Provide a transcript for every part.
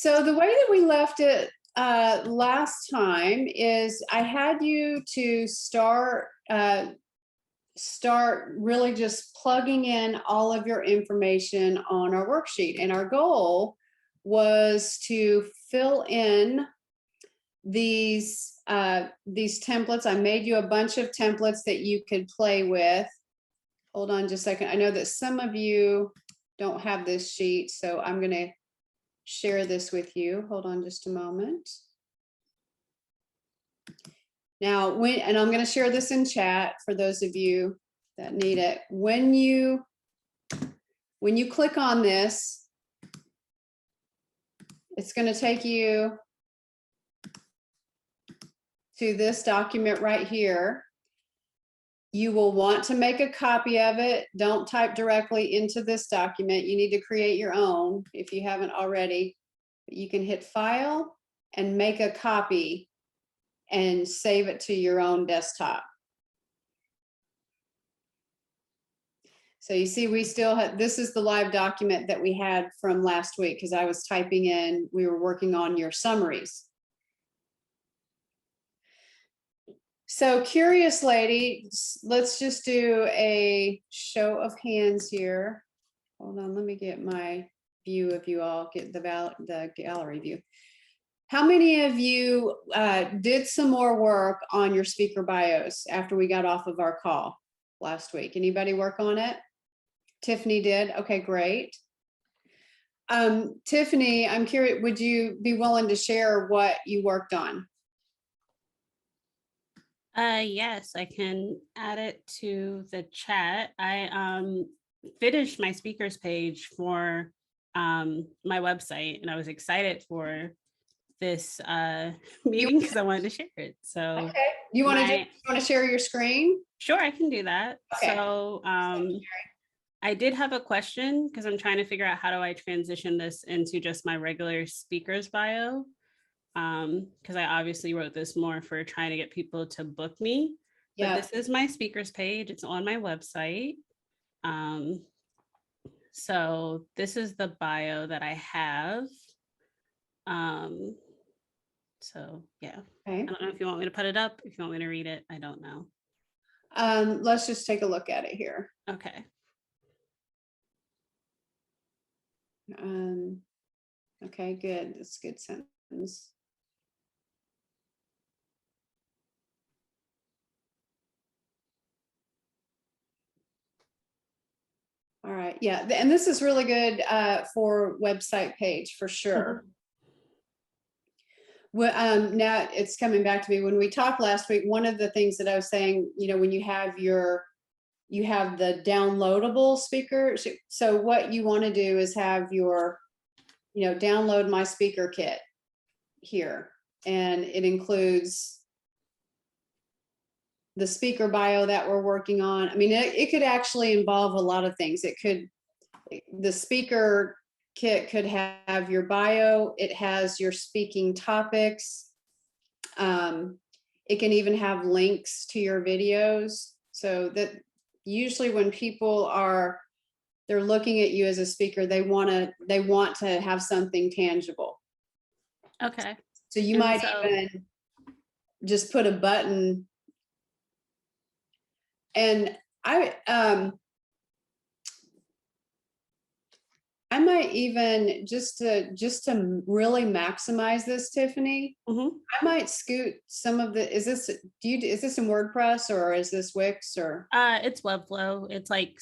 So the way that we left it last time is I had you to start really just plugging in all of your information on our worksheet. And our goal was to fill in these templates. I made you a bunch of templates that you could play with. Hold on just a second. I know that some of you don't have this sheet, so I'm going to share this with you. Hold on just a moment. Now, and I'm going to share this in chat for those of you that need it. When you click on this, it's going to take you to this document right here. You will want to make a copy of it. Don't type directly into this document. You need to create your own if you haven't already. You can hit File and make a copy and save it to your own desktop. So you see, we still have, this is the live document that we had from last week because I was typing in, we were working on your summaries. So curious lady, let's just do a show of hands here. Hold on, let me get my view of you all, get the gallery view. How many of you did some more work on your speaker bios after we got off of our call last week? Anybody work on it? Tiffany did. Okay, great. Tiffany, I'm curious, would you be willing to share what you worked on? Yes, I can add it to the chat. I finished my speakers page for my website, and I was excited for this meeting because I wanted to share it. So okay, you want to share your screen? Sure, I can do that. Okay. So I did have a question because I'm trying to figure out how do I transition this into just my regular speaker's bio. Because I obviously wrote this more for trying to get people to book me. But this is my speakers page. It's on my website. So this is the bio that I have. So yeah, okay. I don't know if you want me to put it up, if you want me to read it, I don't know. Let's just take a look at it here. Okay. Okay, good. That's a good sentence. All right, yeah, and this is really good for website page for sure. Well, now it's coming back to me. When we talked last week, one of the things that I was saying, you know, when you have the downloadable speaker. So what you want to do is have your, you know, download my speaker kit here, and it includes the speaker bio that we're working on. I mean, it could actually involve a lot of things. The speaker kit could have your bio. It has your speaking topics. It can even have links to your videos. So that usually when people they're looking at you as a speaker, they want to have something tangible. Okay. So you might even just put a button. And I might even just to really maximize this, Tiffany. I might scoot some of the. Is this in WordPress or is this Wix or? It's Webflow. It's like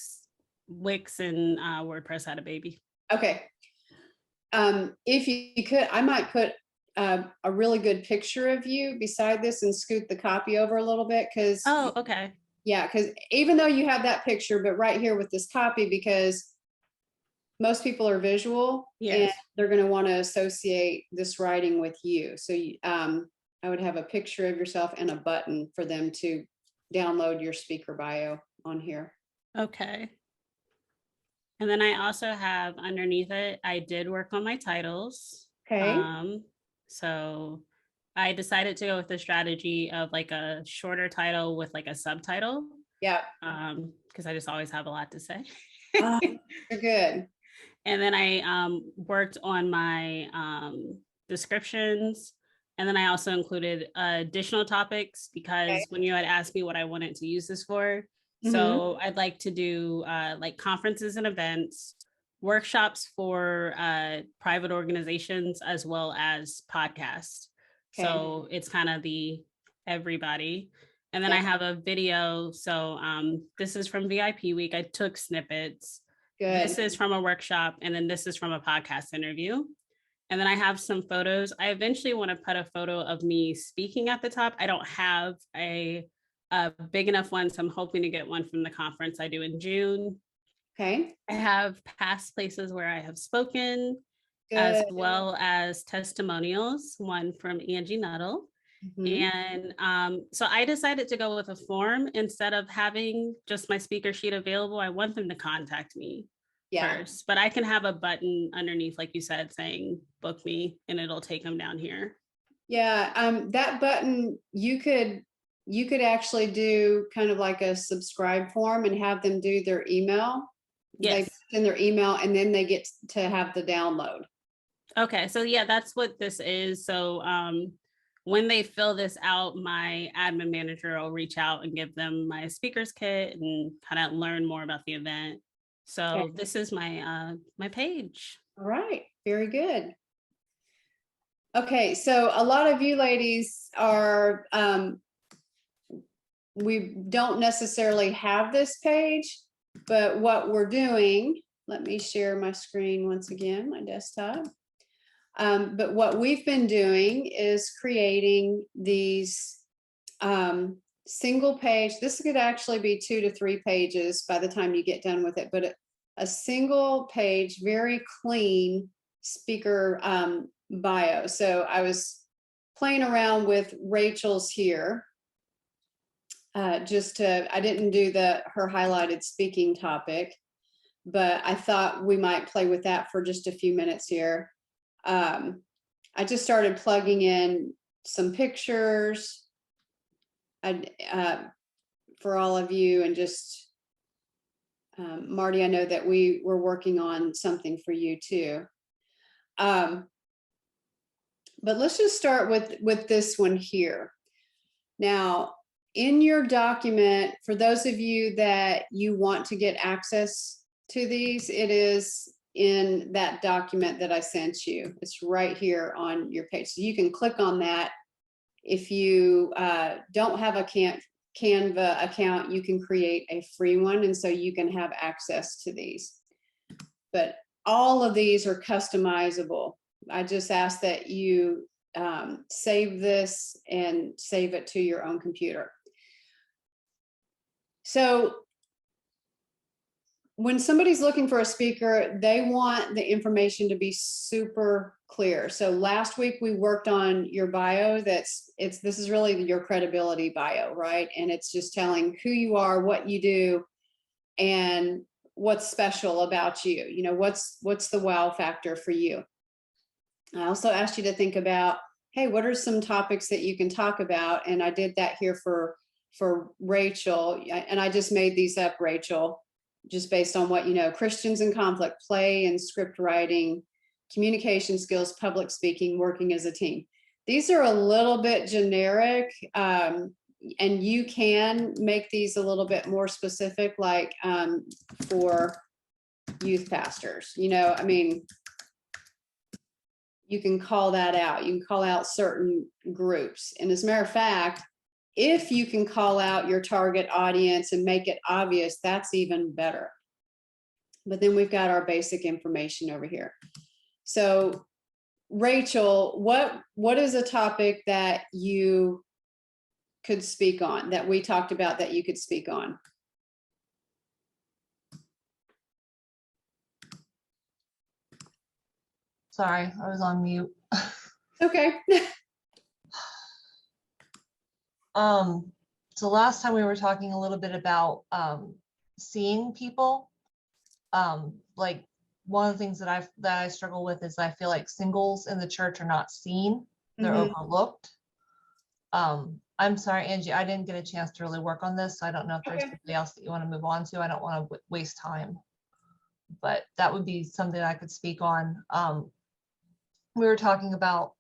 Wix and WordPress had a baby. Okay. If you could, I might put a really good picture of you beside this and scoot the copy over a little bit because. Oh, okay. Yeah, because even though you have that picture, but right here with this copy, because most people are visual, yes, and they're going to want to associate this writing with you. So I would have a picture of yourself and a button for them to download your speaker bio on here. Okay. And then I also have underneath it, I did work on my titles. Okay. So I decided to go with the strategy of like a shorter title with like a subtitle. Yeah. Because I just always have a lot to say. You're good. And then I worked on my descriptions. And then I also included additional topics because when you had asked me what I wanted to use this for, so I'd like to do like conferences and events, workshops for private organizations, as well as podcasts. Okay. So it's kind of the everybody. And then Yeah. I have a video. So this is from VIP week. I took snippets. Good. This is from a workshop, and then this is from a podcast interview. And then I have some photos. I eventually want to put a photo of me speaking at the top. I don't have a big enough one, so I'm hoping to get one from the conference I do in June. Okay. I have past places where I have spoken, Good. as well as testimonials, one from Angie Nuttle. And so I decided to go with a form instead of having just my speaker sheet available. I want them to contact me first, but I can have a button underneath, like you said, saying book me, and it'll take them down here. Yeah. That button, you could actually do kind of like a subscribe form and have them do their email. Yes. They send their email and then they get to have the download. Okay. So yeah, that's what this is. So when they fill this out, my admin manager will reach out and give them my speaker's kit and kind of learn more about the event. So this is my my page. All right. Very good. Okay. So a lot of you ladies are, we don't necessarily have this page, but what we're doing, let me share my screen once again, my desktop. But what we've been doing is creating these single page. This could actually be 2 to 3 pages by the time you get done with it, but a single page, very clean speaker bio. So I was playing around with Rachel's here. I didn't do her highlighted speaking topic, but I thought we might play with that for just a few minutes here. I just started plugging in some pictures for all of you, and just Marty, I know that we were working on something for you too. But let's just start with this one here. Now, in your document, for those of you that you want to get access to these, it is in that document that I sent you. It's right here on your page. So you can click on that. If you don't have a Canva account, you can create a free one, and so you can have access to these. But all of these are customizable. I just ask that you save this and save it to your own computer. So when somebody's looking for a speaker, they want the information to be super clear. So last week we worked on your bio. This is really your credibility bio, right? And it's just telling who you are, what you do, and what's special about you. You know, what's the wow factor for you. I also asked you to think about, hey, what are some topics that you can talk about? And I did that here for Rachel, and I just made these up, Rachel, just based on what you know: Christians in conflict, play and script writing, communication skills, public speaking, working as a team. These are a little bit generic, and you can make these a little bit more specific, like for youth pastors. You know, I mean, you can call that out. You can call out certain groups. And as a matter of fact, if you can call out your target audience and make it obvious, that's even better. But then we've got our basic information over here. So Rachel, what is a topic that you could speak on, that we talked about, that you could speak on? Sorry, I was on mute. Okay. So last time we were talking a little bit about seeing people. Like one of the things that I struggle with is I feel like singles in the church are not seen. They're overlooked. I'm sorry, Angie, I didn't get a chance to really work on this, so I don't know if there's somebody else that you want to move on to. I don't want to waste time. But that would be something I could speak on. We were talking about,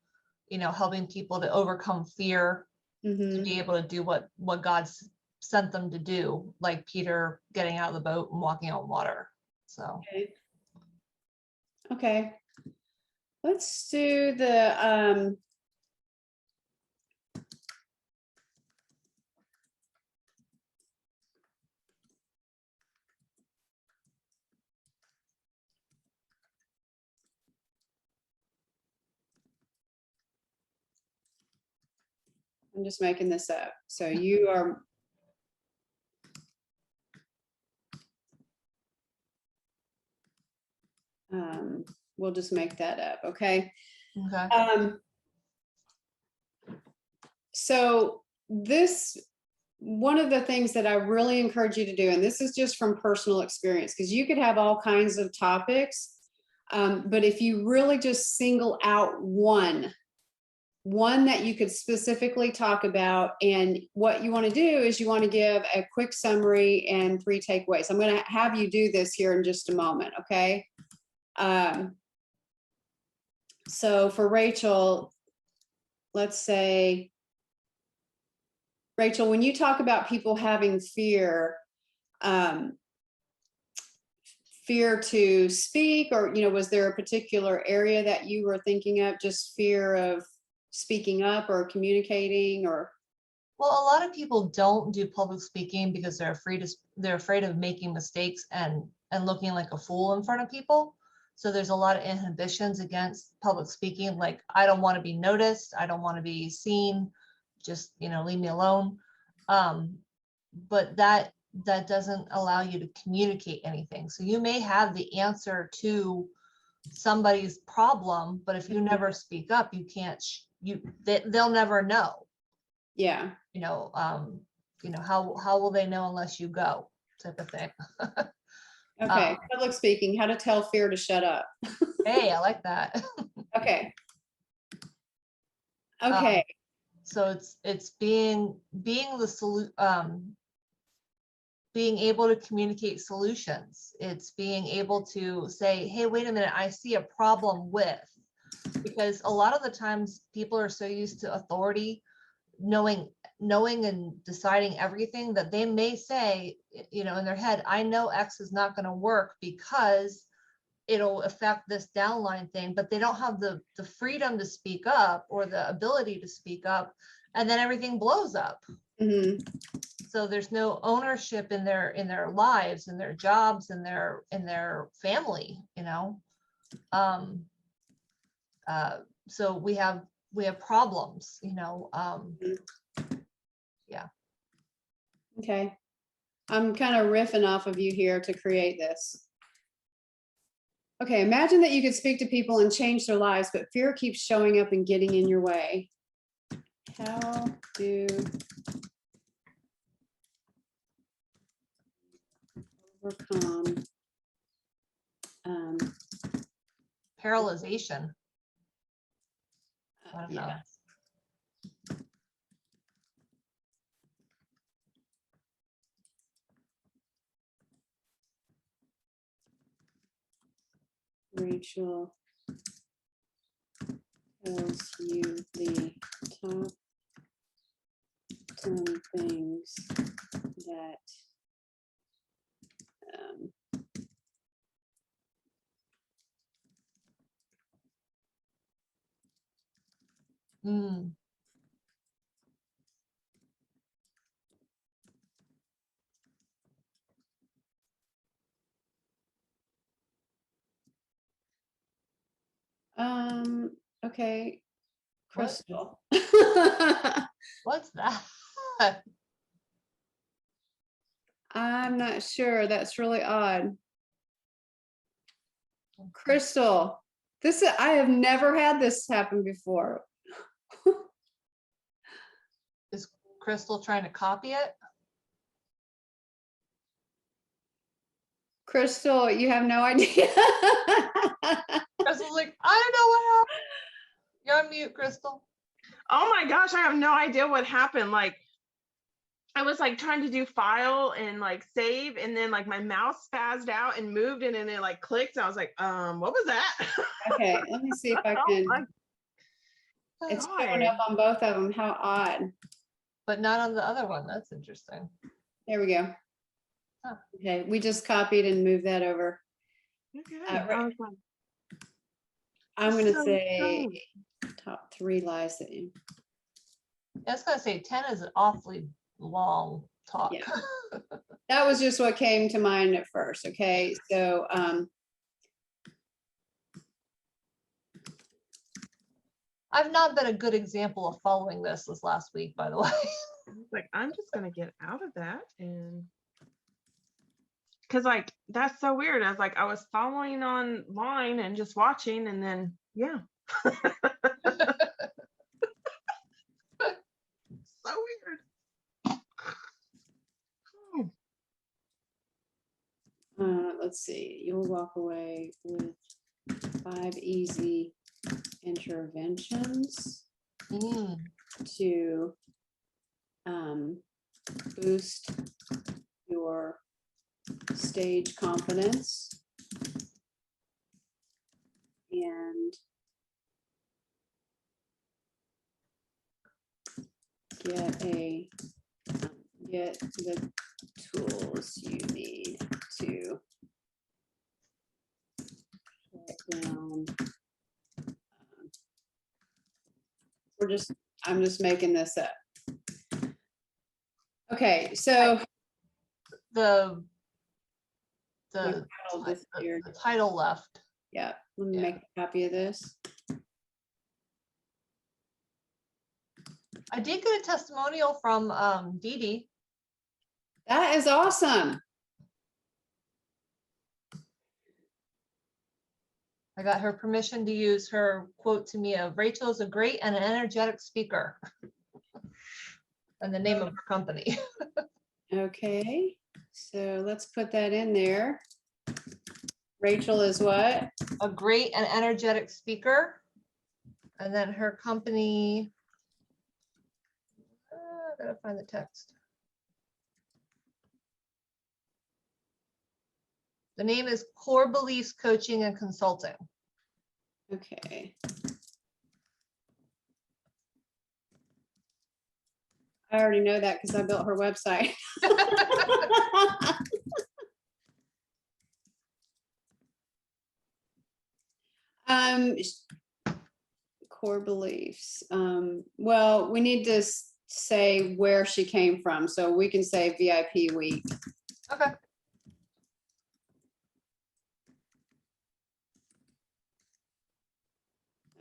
helping people to overcome fear, to Mhm. be able to do what God's sent them to do, like Peter getting out of the boat and walking on water. So Okay. Let's do the I'm just making this up. So you are we'll just make that up, okay? okay. So this, one of the things that I really encourage you to do, and this is just from personal experience, because you could have all kinds of topics, but if you really just single out one that you could specifically talk about, and what you want to do is you want to give a quick summary and 3 takeaways. I'm going to have you do this here in just a moment, okay? So for Rachel, let's say, Rachel, when you talk about people having fear, fear to speak, or, was there a particular area that you were thinking of, just fear of speaking up or communicating, or? Well, a lot of people don't do public speaking because they're afraid of making mistakes and looking like a fool in front of people. So there's a lot of inhibitions against public speaking. Like, I don't want to be noticed. I don't want to be seen. Just, leave me alone. But that doesn't allow you to communicate anything. So you may have the answer to somebody's problem, but if you never speak up, you can't, they'll never know. Yeah. How will they know unless you go, type of thing. Okay. Public speaking, how to tell fear to shut up. Hey, I like that. Okay. Okay. So it's being able to communicate solutions. It's being able to say, hey, wait a minute, I see a problem with, because a lot of the times people are so used to authority, knowing and deciding everything, that they may say, in their head, I know X is not going to work because it'll affect this downline thing, but they don't have the freedom to speak up or the ability to speak up, and then everything blows up. Mm-hmm. So there's no ownership in their lives, in their jobs, in their family, so we have problems, yeah. Okay. I'm kind of riffing off of you here to create this. Okay, imagine that you could speak to people and change their lives, but fear keeps showing up and getting in your way. How do overcome Paralyzation. I don't know. yeah. Rachel tells you the top 10 things that Mm. Okay, Crystal. What's that? I'm not sure. That's really odd. Crystal, I have never had this happen before. Is Crystal trying to copy it? Crystal, you have no idea. Crystal's like, I don't know what happened. You're on mute, Crystal. Oh my gosh, I have no idea what happened. Like, I was like trying to do file and like save, and then like my mouse spazzed out and moved, and then it like clicked. And I was like, what was that? Okay, let me see if I Oh can. my It's God. showing up on both of them. How odd. But not on the other one. That's interesting. There we go. Huh. Okay, we just copied and moved that over. Okay. Right. I was like, I'm gonna so say strange. top 3 lies that you. I was gonna say 10 is an awfully long talk. Yeah. That was just what came to mind at first. Okay, so I've not been a good example of following this last week, by the way. I was like, I'm just gonna get out of that, and because like that's so weird. I was like, I was following online and just watching, and then yeah. So weird. let's see. You'll walk away with 5 easy interventions to boost your stage confidence and get the tools you need to shut down. I'm just making this up. Okay, so The title disappeared. the title left. Yeah, let me Yeah. make a copy of this. I did get a testimonial from Dee Dee. That is awesome. I got her permission to use her quote to me of Rachel is a great and an energetic speaker. And the name of her company. Okay, so let's put that in there. Rachel is what? A great and energetic speaker. And then her company, I gotta find the text. The name is Core Beliefs Coaching and Consulting. Okay. I already know that because I built her website. Core beliefs. Well, we need to say where she came from, so we can say VIP week. Okay.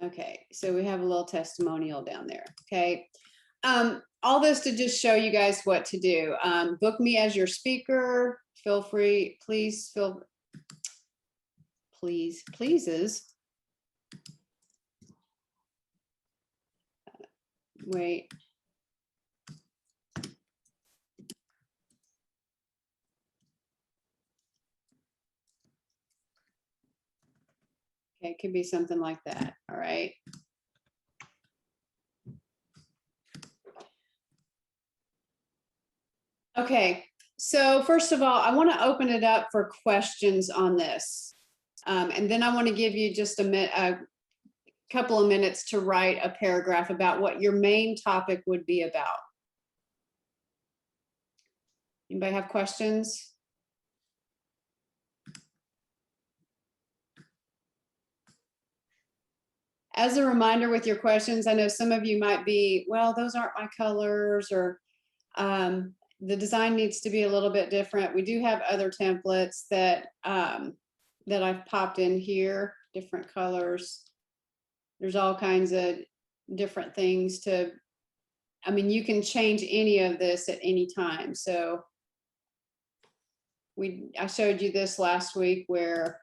Okay, so we have a little testimonial down there. Okay. All this to just show you guys what to do. Book me as your speaker. Feel free, pleases. Wait. Okay, it could be something like that. All right. Okay, so first of all, I want to open it up for questions on this. And then I want to give you just a couple of minutes to write a paragraph about what your main topic would be about. Anybody have questions? As a reminder with your questions, I know some of you might be, well, those aren't my colors, or the design needs to be a little bit different. We do have other templates that that I've popped in here, different colors. There's all kinds of different things to, I mean, you can change any of this at any time. So I showed you this last week where,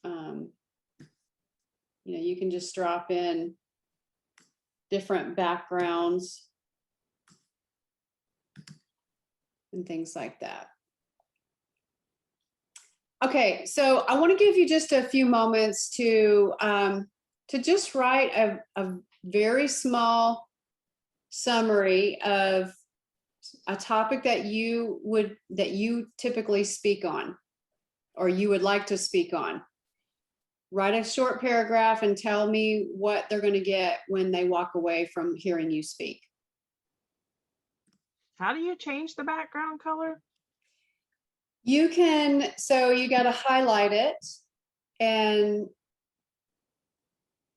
you know, you can just drop in different backgrounds and things like that. Okay, so I want to give you just a few moments to just write a very small summary of a topic that you typically speak on, or you would like to speak on. Write a short paragraph and tell me what they're going to get when they walk away from hearing you speak. How do you change the background color? You can, so you got to highlight it, and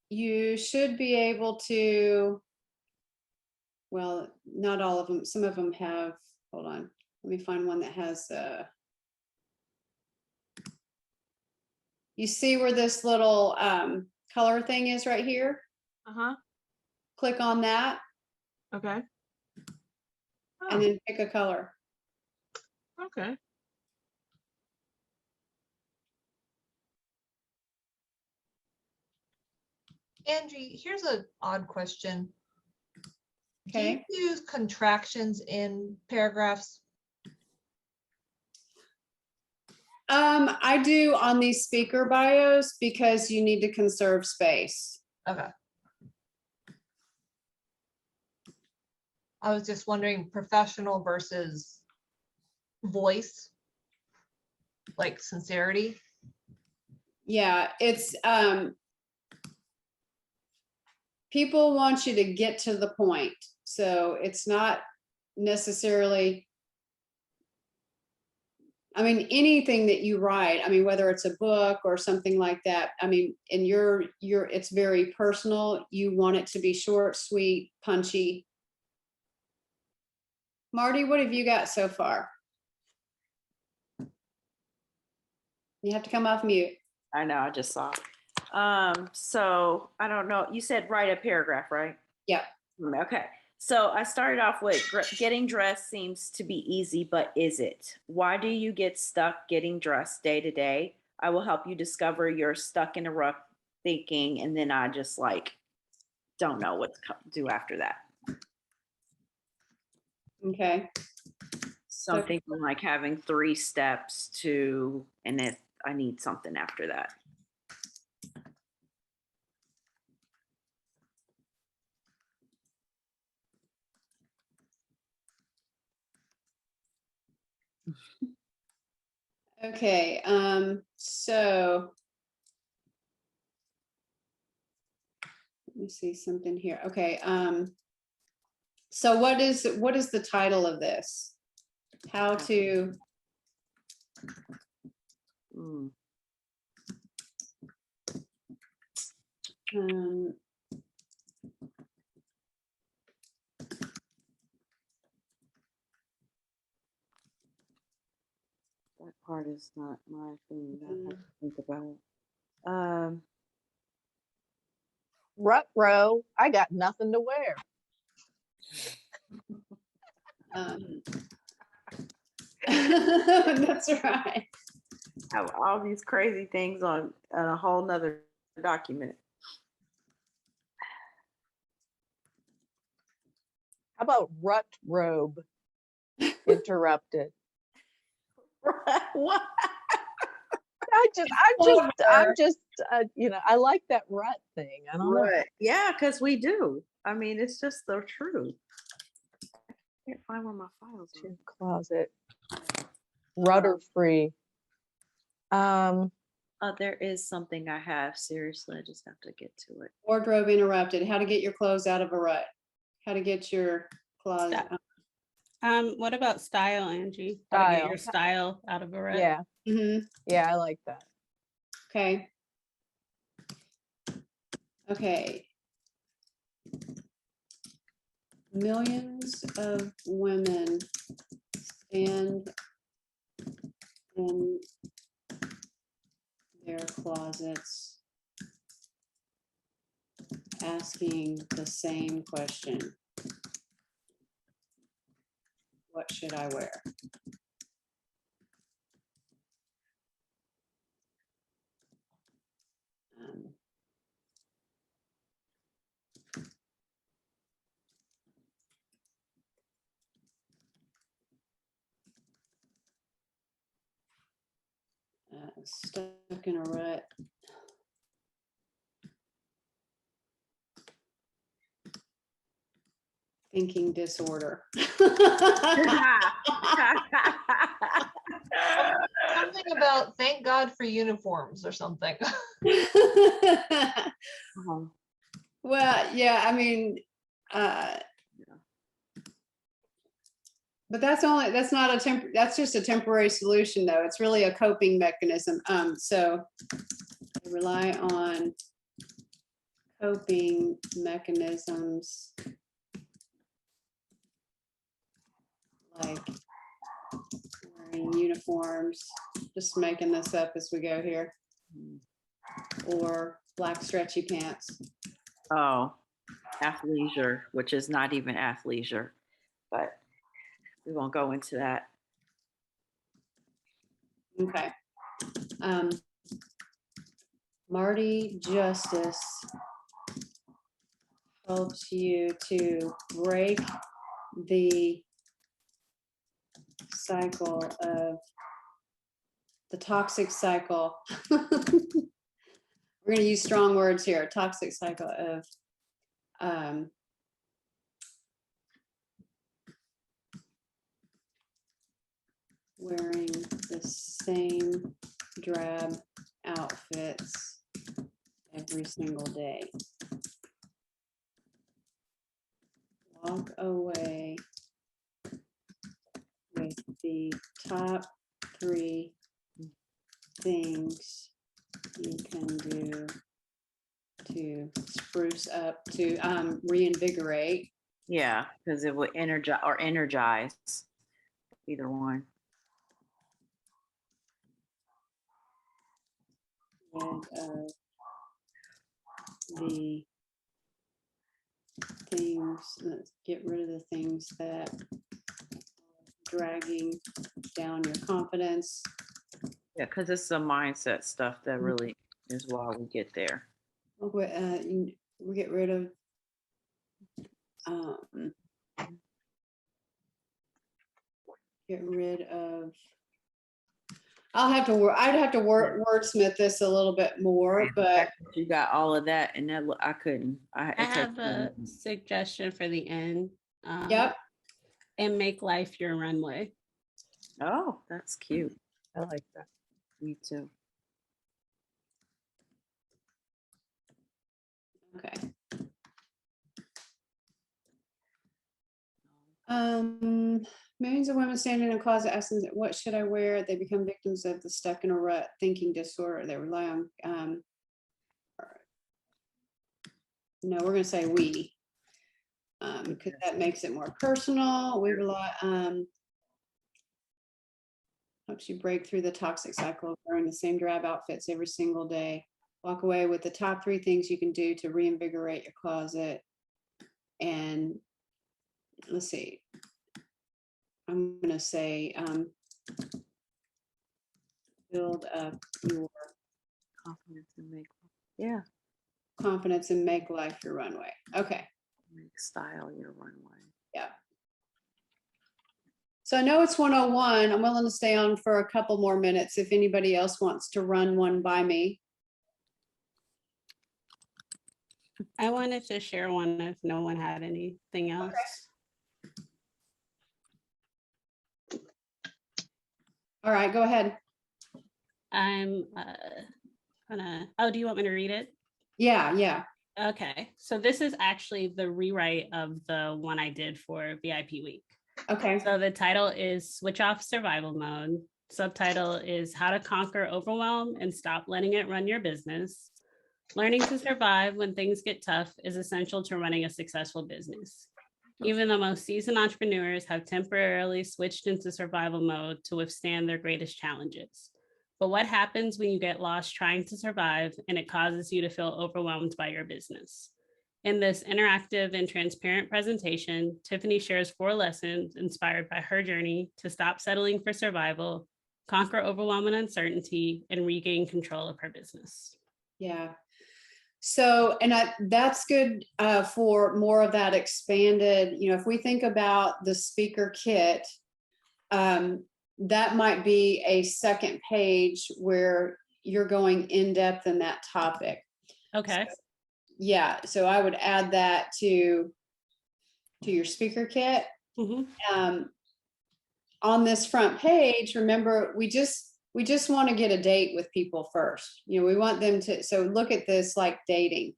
you should be able to, well, not all of them. Some of them have, hold on, let me find one that has, you see where this little color thing is right here? Uh-huh. Click on that Okay. and Oh, then pick a color. okay. Angie, here's an odd question. Do Okay. you use contractions in paragraphs? I do on these speaker bios because you need to conserve space. Okay. I was just wondering, professional versus voice, like sincerity. Yeah, it's people want you to get to the point. So it's not necessarily, I mean, anything that you write, I mean, whether it's a book or something like that, I mean, and it's very personal. You want it to be short, sweet, punchy. Marty, what have you got so far? You have to come off mute. I know, I just saw. So I don't know. You said write a paragraph, right? Yeah. Okay. So I started off with getting dressed seems to be easy, but is it? Why do you get stuck getting dressed day to day? I will help you discover you're stuck in a rut thinking, and then I just like don't know what to do after that. Okay. So I'm thinking like having 3 steps to, and if I need something after that. Okay, so let me see something here. Okay, so what is the title of this? How to Mm. um, That part is not my thing. I have to think about it. Rut row, I got nothing to wear. um, that's right. Have all these crazy things on a whole nother document. How about rut robe? Interrupted. What? I'm just, I like that rut thing. I don't know. Right. Yeah, because we do. I mean, it's just the truth. I can't find where my files are. To closet. Rudder free. There is something I have. Seriously, I just have to get to it. Wardrobe interrupted. How to get your clothes out of a rut. How to get your closet. What about style, Angie? How to get Style. your style out of a rut? Yeah. Mm-hmm. Yeah, I like that. Okay. Okay. Millions of women stand in their closets asking the same question. What should I wear? Stuck in a rut. thinking disorder. Something about thank God for uniforms or something. Oh, Well, yeah, I mean, but that's not that's just a temporary solution though. It's really a coping mechanism. So rely on coping mechanisms like wearing uniforms, just making this up as we go here, or black stretchy pants. oh, athleisure, which is not even athleisure, but we won't go into that. Okay. Marty Justice helps you to break the cycle of the toxic cycle. We're going to use strong words here. Toxic cycle of wearing the same drab outfits every single day. Walk away with the top 3 things you can do to spruce up, to reinvigorate. Yeah, because it would energize, either one. Rid of the things, let's get rid of the things that are dragging down your confidence. Yeah, because it's the mindset stuff that really is why we get there. We get rid of I'd have to wordsmith this a little bit more, but You got all of that, and that I couldn't. I have a suggestion for the end. yep. And make life your runway. Oh, that's cute. I like that. Me too. Okay. Millions of women standing in a closet asking, what should I wear? They become victims of the stuck in a rut thinking disorder. They rely on, no, we're going to say we, because that makes it more personal. We rely on, helps you break through the toxic cycle of wearing the same drab outfits every single day. Walk away with the top 3 things you can do to reinvigorate your closet. And let's see, I'm going to say build up your Confidence and make. Yeah. confidence and make life your runway. Okay. Make style your runway. Yeah. So I know it's 101. I'm willing to stay on for a couple more minutes if anybody else wants to run one by me. I wanted to share one if no one had anything else. Okay. All right, go ahead. I'm oh, do you want me to read it? Yeah. Okay, so this is actually the rewrite of the one I did for VIP week. Okay. So the title is Switch Off Survival Mode. Subtitle is How to Conquer Overwhelm and Stop Letting It Run Your Business. Learning to survive when things get tough is essential to running a successful business. Even the most seasoned entrepreneurs have temporarily switched into survival mode to withstand their greatest challenges. But what happens when you get lost trying to survive and it causes you to feel overwhelmed by your business? In this interactive and transparent presentation, Tiffany shares 4 lessons inspired by her journey to stop settling for survival, conquer overwhelm and uncertainty, and regain control of her business. Yeah. So, and that's good for more of that expanded, if we think about the speaker kit, that might be a second page where you're going in depth in that topic. Okay. So, yeah. So I would add that to to your speaker kit. Mhm. On this front page, remember, we just want to get a date with people first. You know, we want them to, so look at this like dating.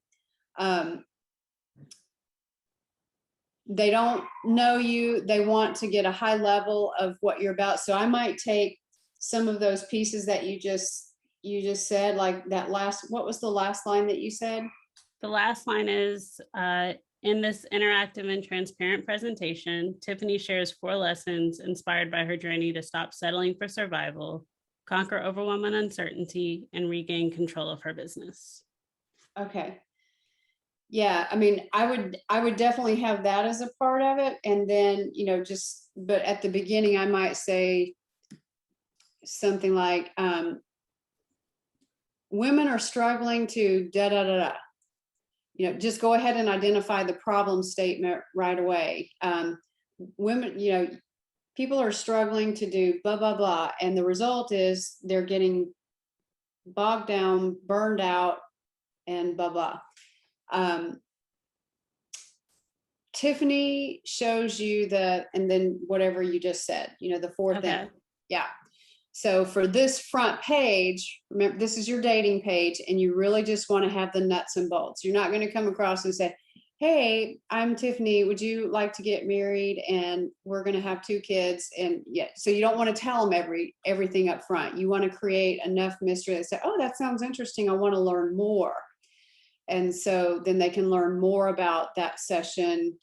They don't know you. They want to get a high level of what you're about. So I might take some of those pieces that you just said, like that last, what was the last line that you said? The last line is, in this interactive and transparent presentation, Tiffany shares 4 lessons inspired by her journey to stop settling for survival, conquer overwhelm and uncertainty, and regain control of her business. Okay. Yeah, I mean, I would definitely have that as a part of it. And then, you know, just, but at the beginning, I might say something like, women are struggling to da da da da. You know, just go ahead and identify the problem statement right away. Women, you know, people are struggling to do blah, blah, blah. And the result is they're getting bogged down, burned out, and blah, blah. Tiffany shows you the, and then whatever you just said, you know, the 4 Okay. things. Yeah. So for this front page, remember, this is your dating page, and you really just want to have the nuts and bolts. You're not going to come across and say, hey, I'm Tiffany. Would you like to get married? And we're going to have 2 kids. And yeah, so you don't want to tell them everything up front. You want to create enough mystery that say, oh, that sounds interesting. I want to learn more. And so then they can learn more about that session.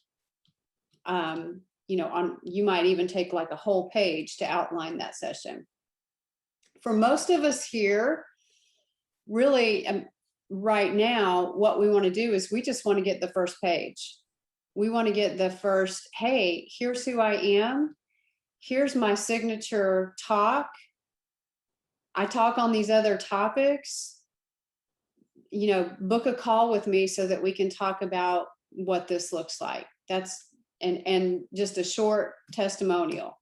You know, you might even take like a whole page to outline that session. For most of us here, really, right now, what we want to do is we just want to get the first page. We want to get the first, hey, here's who I am. Here's my signature talk. I talk on these other topics. You know, book a call with me so that we can talk about what this looks like. That's, and just a short testimonial.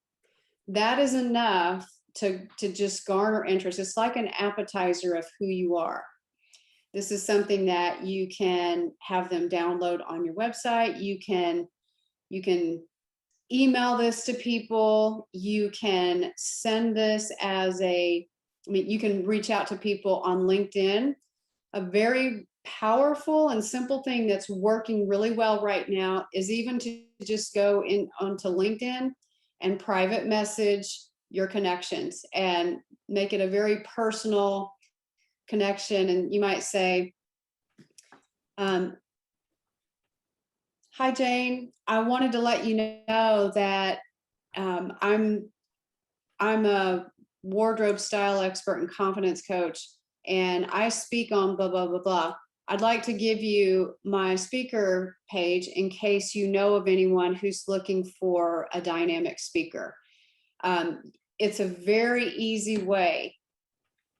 That is enough to just garner interest. It's like an appetizer of who you are. This is something that you can have them download on your website. You can email this to people. You can send this as I mean, you can reach out to people on LinkedIn. A very powerful and simple thing that's working really well right now is even to just go in onto LinkedIn and private message your connections and make it a very personal connection. And you might say, hi, Jane, I wanted to let you know that I'm a wardrobe style expert and confidence coach, and I speak on blah, blah, blah, blah. I'd like to give you my speaker page in case you know of anyone who's looking for a dynamic speaker. It's a very easy way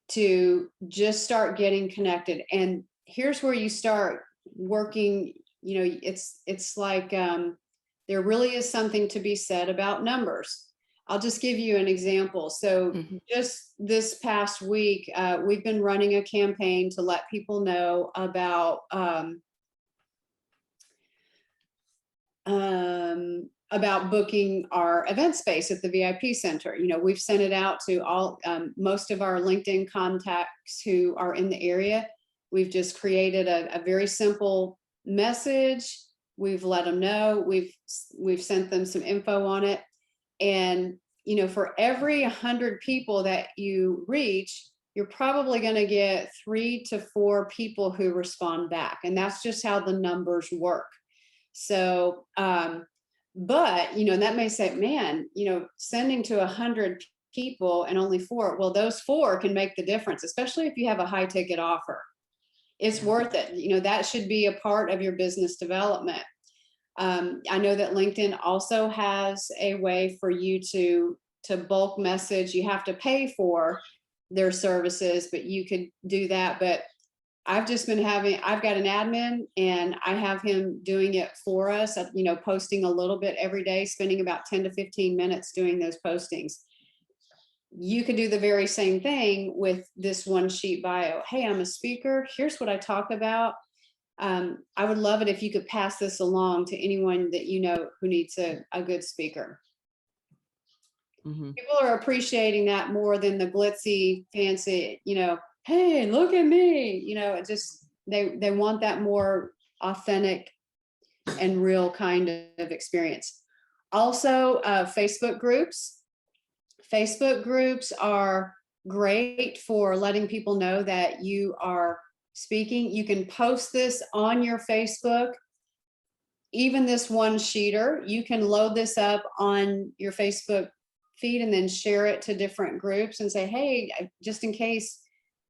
to just start getting connected. And here's where you start working. You know, it's like there really is something to be said about numbers. I'll just give you an example. So just this past week, we've been running a campaign to let people know about booking our event space at the VIP Center. You know, we've sent it out to all, most of our LinkedIn contacts who are in the area. We've just created a very simple message. We've let them know. We've sent them some info on it. And, you know, for every 100 people that you reach, you're probably going to get 3 to 4 people who respond back. And that's just how the numbers work. So, but, you know, that may say, man, you know, sending to 100 people and only 4, well, those 4 can make the difference, especially if you have a high ticket offer. It's worth it. You know, that should be a part of your business development. I know that LinkedIn also has a way for you to bulk message. You have to pay for their services, but you could do that. But I've got an admin and I have him doing it for us, you know, posting a little bit every day, spending about 10 to 15 minutes doing those postings. You could do the very same thing with this one sheet bio. Hey, I'm a speaker. Here's what I talk about. I would love it if you could pass this along to anyone that you know who needs a good speaker. Mhm. People are appreciating that more than the glitzy, fancy, hey, look at me, it just, they want that more authentic and real kind of experience. Also, Facebook groups. Facebook groups are great for letting people know that you are speaking. You can post this on your Facebook. Even this one sheeter, you can load this up on your Facebook feed and then share it to different groups and say, hey, just in case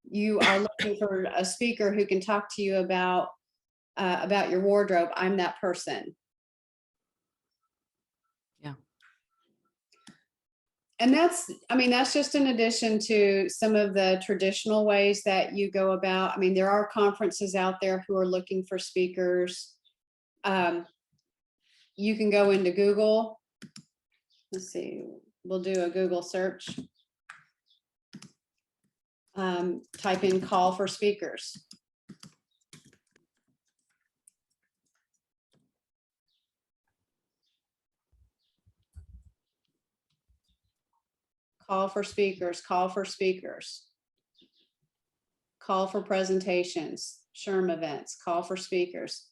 you are looking for a speaker who can talk to you about your wardrobe, I'm that person. Yeah. And that's just in addition to some of the traditional ways that you go about. I mean, there are conferences out there who are looking for speakers. You can go into Google. Let's see, we'll do a Google search. Type in call for speakers. Call for speakers, call for speakers. Call for presentations, SHRM events, call for speakers.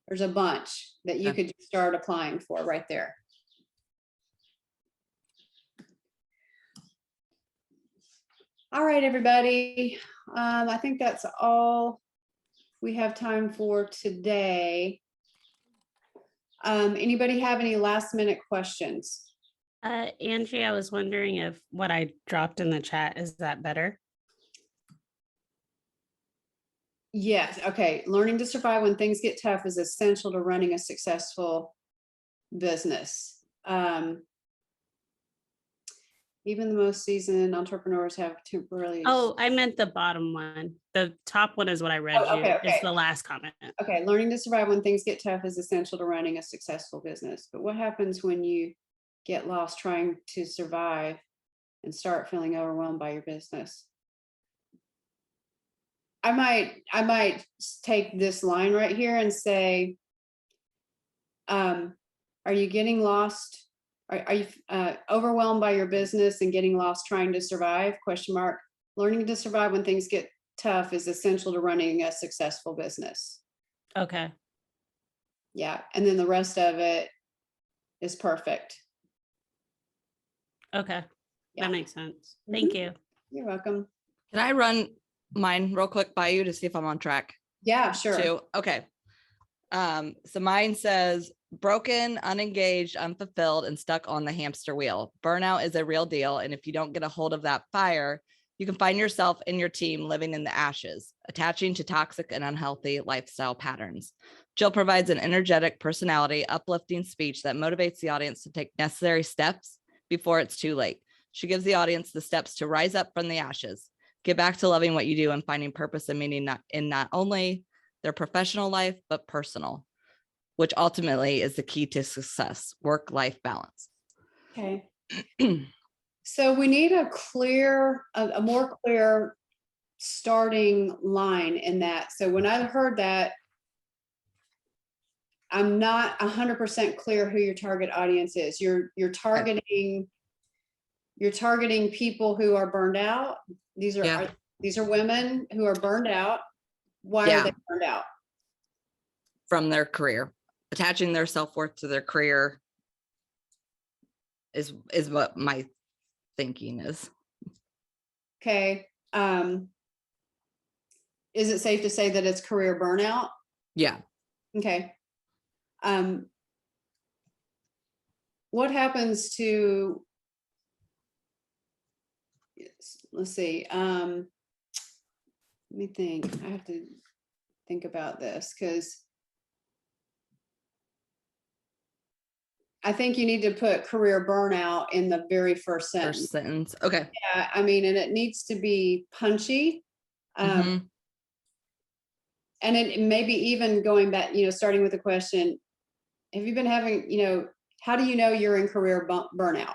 There's a bunch that you could start applying for right there. All right, everybody. I think that's all we have time for today. Anybody have any last minute questions? Angie, I was wondering if what I dropped in the chat, is that better? Yes. Okay. Learning to survive when things get tough is essential to running a successful business. Even the most seasoned entrepreneurs have temporarily. Oh, I meant the bottom one. The top one is what I read you. It's the last comment. Okay. Learning to survive when things get tough is essential to running a successful business. But what happens when you get lost trying to survive and start feeling overwhelmed by your business? I might take this line right here and say, are you getting lost? Are you overwhelmed by your business and getting lost trying to survive? Question mark. Learning to survive when things get tough is essential to running a successful business. Okay. Yeah. And then the rest of it is perfect. Okay. Yeah. That makes sense. Thank you. You're welcome. Can I run mine real quick by you to see if I'm on track? Yeah, sure. Too? Okay. So mine says broken, unengaged, unfulfilled, and stuck on the hamster wheel. Burnout is a real deal. And if you don't get a hold of that fire, you can find yourself and your team living in the ashes, attaching to toxic and unhealthy lifestyle patterns. Jill provides an energetic personality, uplifting speech that motivates the audience to take necessary steps before it's too late. She gives the audience the steps to rise up from the ashes, get back to loving what you do and finding purpose and meaning not only their professional life, but personal, which ultimately is the key to success, work-life balance. Okay. So we need a more clear starting line in that. So when I heard that, I'm not 100% clear who your target audience is. You're targeting people who are burned out. These are women who are burned out. Why are they burned out? From their career. Attaching their self-worth to their career is what my thinking is. Okay. Is it safe to say that it's career burnout? Yeah. Okay. What happens to, let's see, let me think. I have to think about this because I think you need to put career burnout in the very first sentence. Okay. Yeah, I mean, and it needs to be punchy. And it maybe even going back, starting with the question, have you been having, how do you know you're in career burnout?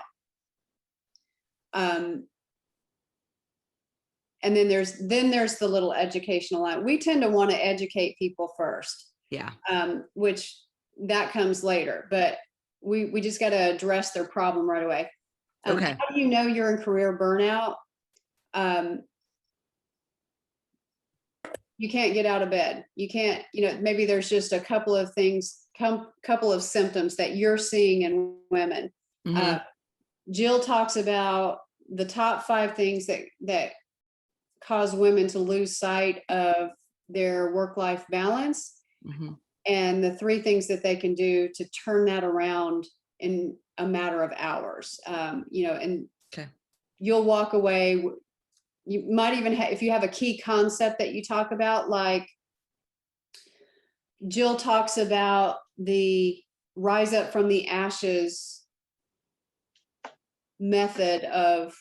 And then there's the little educational line. We tend to want to educate people first, Yeah. which that comes later, but we just got to address their problem right away. Okay. How do you know you're in career burnout? You can't get out of bed. You can't, maybe there's just a couple of things, couple of symptoms that you're seeing in women. Mhm. Jill talks about the top 5 things that cause women to lose sight of their work-life balance, Mhm. and the 3 things that they can do to turn that around in a matter of hours. And Okay. you'll walk away. You might even if you have a key concept that you talk about, like Jill talks about the rise up from the ashes method of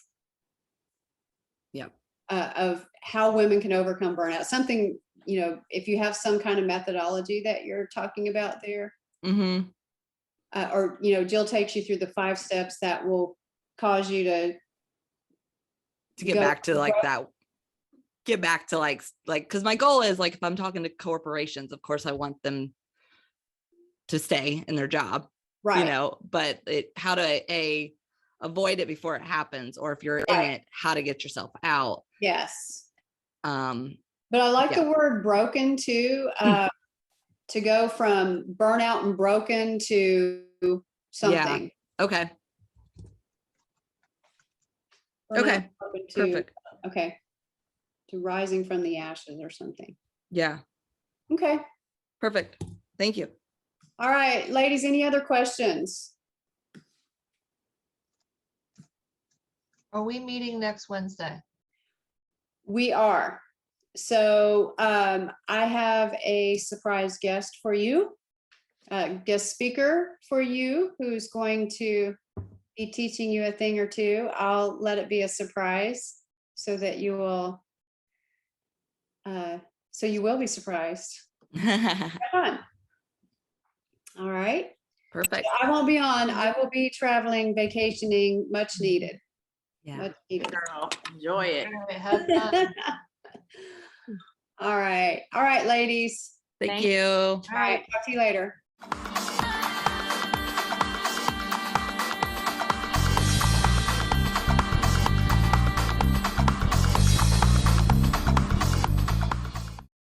how women can overcome burnout. Something, if you have some kind of methodology that you're talking about there, Mhm. or Jill takes you through the 5 steps that will cause you to get back to like that. Get back to like, because my goal is like, if I'm talking to corporations, of course I want them to stay in their job, right. but how to avoid it before it happens, or if you're in it, how to get yourself out. Yes. But I like the word broken too, to go from burnout and broken to something. Yeah. Okay. Burnout Okay. broken to, Perfect. Okay. To rising from the ashes or something. Yeah. Okay. Perfect. Thank you. All right, ladies, any other questions? Are we meeting next Wednesday? We are. So I have a surprise guest for you, guest speaker for you, who's going to be teaching you a thing or two. I'll let it be a surprise so that you will be surprised. Right on. All right. Perfect. I won't be on. I will be traveling, vacationing, much needed. Yeah. Much needed. Girl, enjoy it. All right, have fun. All right. All right, ladies. Thank you. All right. Talk to you later.